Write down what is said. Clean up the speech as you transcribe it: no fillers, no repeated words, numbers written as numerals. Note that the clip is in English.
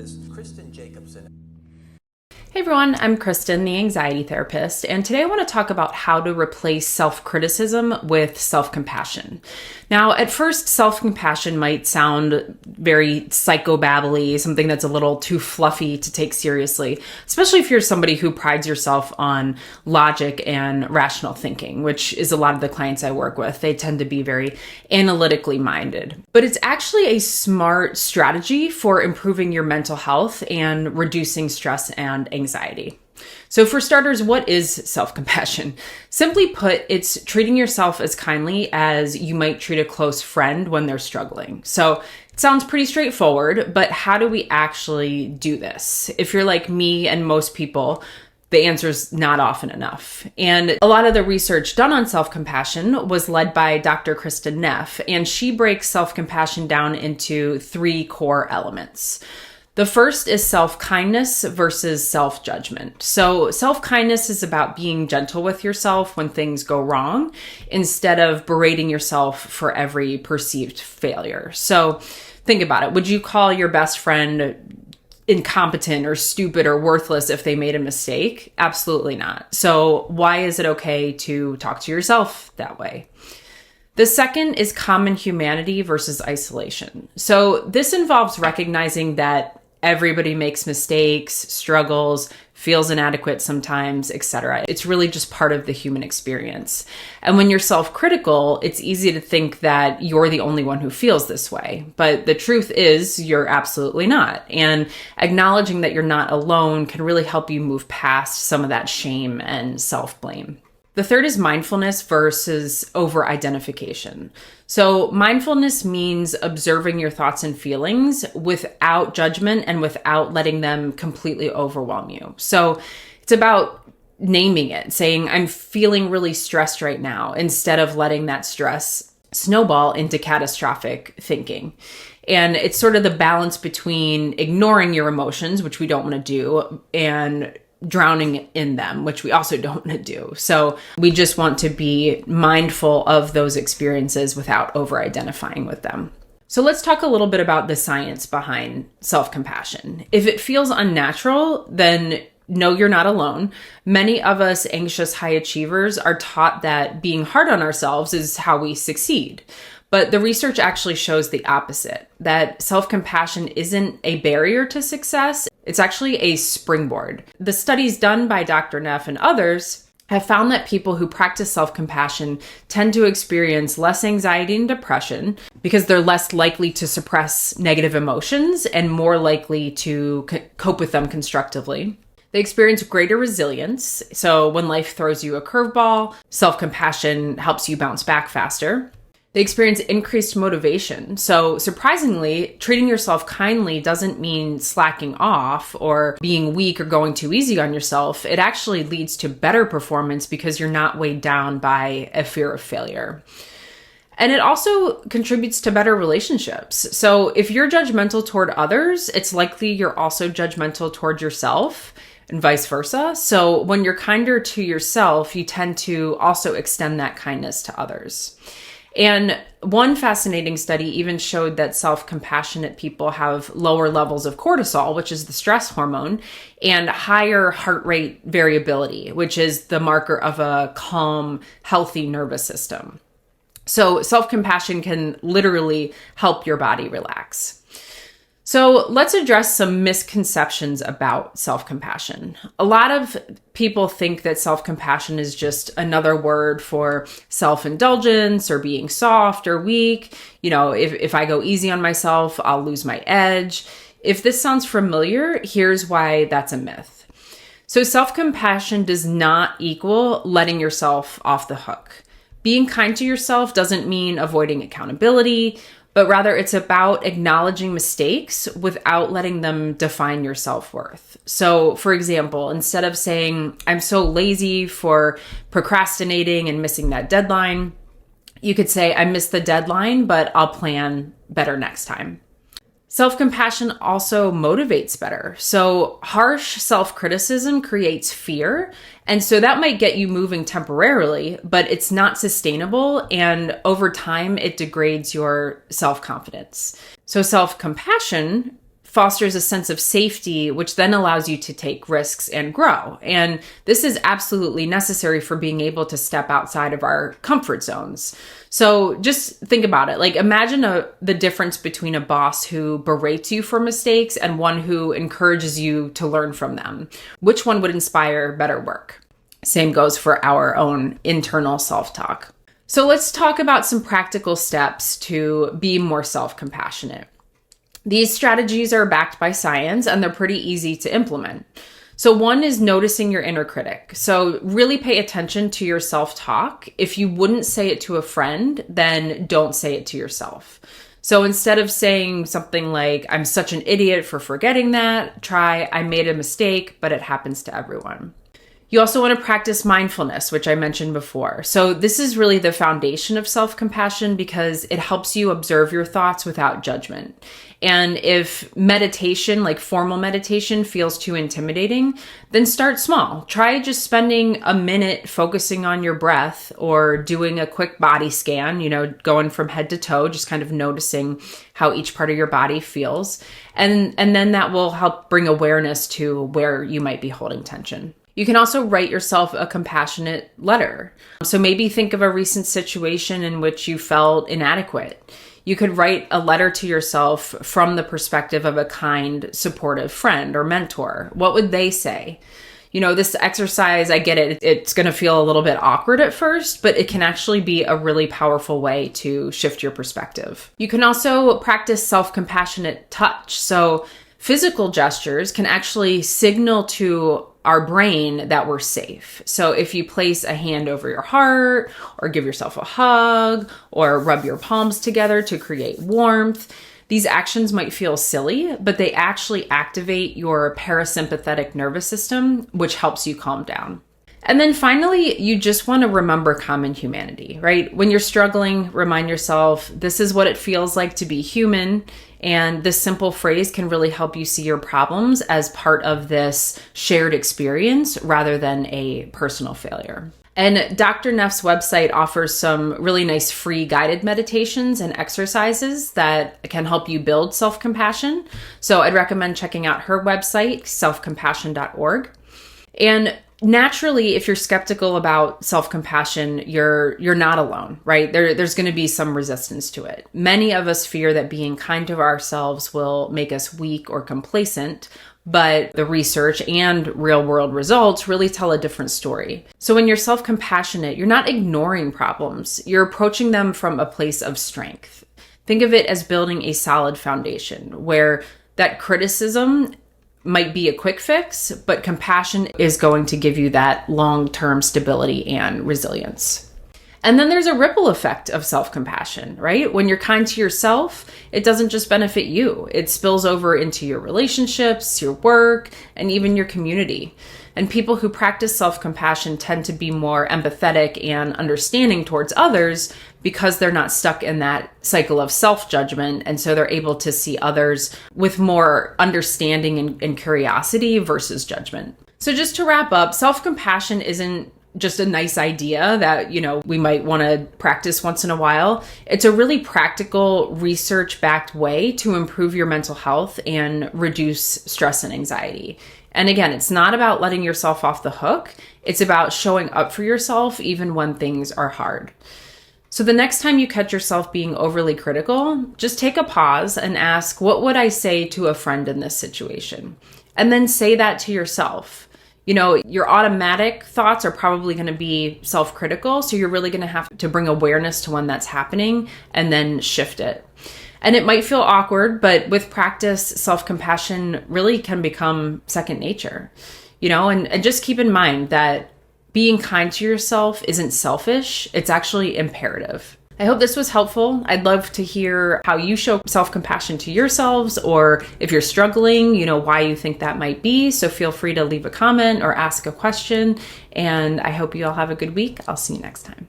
therapist Kristin Jacobson. Hey everyone, I'm Kristin, the anxiety therapist, and today I want to talk about how to replace self-criticism with self-compassion. Now, at first, self-compassion might sound very psychobabbly, something that's a little too fluffy to take seriously, especially if you're somebody who prides yourself on logic and rational thinking, which is a lot of the clients I work with. They tend to be very analytically minded. But it's actually a smart strategy for improving your mental health and reducing stress and anxiety. So for starters, what is self-compassion? Simply put, it's treating yourself as kindly as you might treat a close friend when they're struggling. So it sounds pretty straightforward, but how do we actually do this? If you're like me and most people, the answer is not often enough. And a lot of the research done on self-compassion was led by Dr. Kristin Neff, and she breaks self-compassion down into 3 core elements. The first is self-kindness versus self-judgment. So self-kindness is about being gentle with yourself when things go wrong, instead of berating yourself for every perceived failure. So think about it. Would you call your best friend incompetent or stupid or worthless if they made a mistake? Absolutely not. So why is it okay to talk to yourself that way? The second is common humanity versus isolation. So this involves recognizing that everybody makes mistakes, struggles, feels inadequate sometimes, etc. It's really just part of the human experience. And when you're self-critical, it's easy to think that you're the only one who feels this way. But the truth is you're absolutely not. And acknowledging that you're not alone can really help you move past some of that shame and self-blame. The third is mindfulness versus over-identification. So mindfulness means observing your thoughts and feelings without judgment and without letting them completely overwhelm you. So it's about naming it, saying, I'm feeling really stressed right now, instead of letting that stress snowball into catastrophic thinking. And it's sort of the balance between ignoring your emotions, which we don't want to do, and drowning in them, which we also don't want to do. So we just want to be mindful of those experiences without over-identifying with them. So let's talk a little bit about the science behind self-compassion. If it feels unnatural, then no, you're not alone. Many of us anxious high achievers are taught that being hard on ourselves is how we succeed. But the research actually shows the opposite, that self-compassion isn't a barrier to success. It's actually a springboard. The studies done by Dr. Neff and others have found that people who practice self-compassion tend to experience less anxiety and depression because they're less likely to suppress negative emotions and more likely to cope with them constructively. They experience greater resilience. So when life throws you a curveball, self-compassion helps you bounce back faster. They experience increased motivation. So surprisingly, treating yourself kindly doesn't mean slacking off or being weak or going too easy on yourself. It actually leads to better performance because you're not weighed down by a fear of failure. And it also contributes to better relationships. So if you're judgmental toward others, it's likely you're also judgmental toward yourself, and vice versa. So when you're kinder to yourself, you tend to also extend that kindness to others. And one fascinating study even showed that self-compassionate people have lower levels of cortisol, which is the stress hormone, and higher heart rate variability, which is the marker of a calm, healthy nervous system. So self-compassion can literally help your body relax. So let's address some misconceptions about self-compassion. A lot of people think that self-compassion is just another word for self-indulgence or being soft or weak. You know, if I go easy on myself, I'll lose my edge. If this sounds familiar, here's why that's a myth. So self-compassion does not equal letting yourself off the hook. Being kind to yourself doesn't mean avoiding accountability, but rather it's about acknowledging mistakes without letting them define your self-worth. So for example, instead of saying, I'm so lazy for procrastinating and missing that deadline, you could say, I missed the deadline, but I'll plan better next time. Self-compassion also motivates better. So harsh self-criticism creates fear. And so that might get you moving temporarily, but it's not sustainable. And over time, it degrades your self-confidence. So self-compassion fosters a sense of safety, which then allows you to take risks and grow. And this is absolutely necessary for being able to step outside of our comfort zones. So just think about it. Like imagine the difference between a boss who berates you for mistakes and one who encourages you to learn from them. Which one would inspire better work? Same goes for our own internal self-talk. So let's talk about some practical steps to be more self-compassionate. These strategies are backed by science and they're pretty easy to implement. So one is noticing your inner critic. So really pay attention to your self-talk. If you wouldn't say it to a friend, then don't say it to yourself. So instead of saying something like, I'm such an idiot for forgetting that, try, I made a mistake, but it happens to everyone. You also want to practice mindfulness, which I mentioned before. So this is really the foundation of self-compassion because it helps you observe your thoughts without judgment. And if meditation, like formal meditation, feels too intimidating, then start small. Try just spending a minute focusing on your breath or doing a quick body scan, going from head to toe, just kind of noticing how each part of your body feels. And then that will help bring awareness to where you might be holding tension. You can also write yourself a compassionate letter. So maybe think of a recent situation in which you felt inadequate. You could write a letter to yourself from the perspective of a kind, supportive friend or mentor. What would they say? This exercise, I get it. It's going to feel a little bit awkward at first, but it can actually be a really powerful way to shift your perspective. You can also practice self-compassionate touch. So physical gestures can actually signal to our brain that we're safe. So if you place a hand over your heart or give yourself a hug or rub your palms together to create warmth, these actions might feel silly, but they actually activate your parasympathetic nervous system, which helps you calm down. And then finally, you just want to remember common humanity, right? When you're struggling, remind yourself, this is what it feels like to be human. And this simple phrase can really help you see your problems as part of this shared experience rather than a personal failure. And Dr. Neff's website offers some really nice free guided meditations and exercises that can help you build self-compassion. So I'd recommend checking out her website, selfcompassion.org. And naturally, if you're skeptical about self-compassion, you're not alone, right? There's going to be some resistance to it. Many of us fear that being kind to ourselves will make us weak or complacent, but the research and real-world results really tell a different story. So when you're self-compassionate, you're not ignoring problems. You're approaching them from a place of strength. Think of it as building a solid foundation where that criticism might be a quick fix, but compassion is going to give you that long-term stability and resilience. And then there's a ripple effect of self-compassion, right? When you're kind to yourself, it doesn't just benefit you. It spills over into your relationships, your work, and even your community. And people who practice self-compassion tend to be more empathetic and understanding towards others because they're not stuck in that cycle of self-judgment. And so they're able to see others with more understanding and curiosity versus judgment. So just to wrap up, self-compassion isn't just a nice idea that, we might want to practice once in a while. It's a really practical, research-backed way to improve your mental health and reduce stress and anxiety. And again, it's not about letting yourself off the hook. It's about showing up for yourself even when things are hard. So the next time you catch yourself being overly critical, just take a pause and ask, what would I say to a friend in this situation? And then say that to yourself. Your automatic thoughts are probably going to be self-critical, so you're really going to have to bring awareness to when that's happening and then shift it. And it might feel awkward, but with practice, self-compassion really can become second nature, and just keep in mind that being kind to yourself isn't selfish. It's actually imperative. I hope this was helpful. I'd love to hear how you show self-compassion to yourselves, or if you're struggling, why you think that might be. So feel free to leave a comment or ask a question. And I hope you all have a good week. I'll see you next time.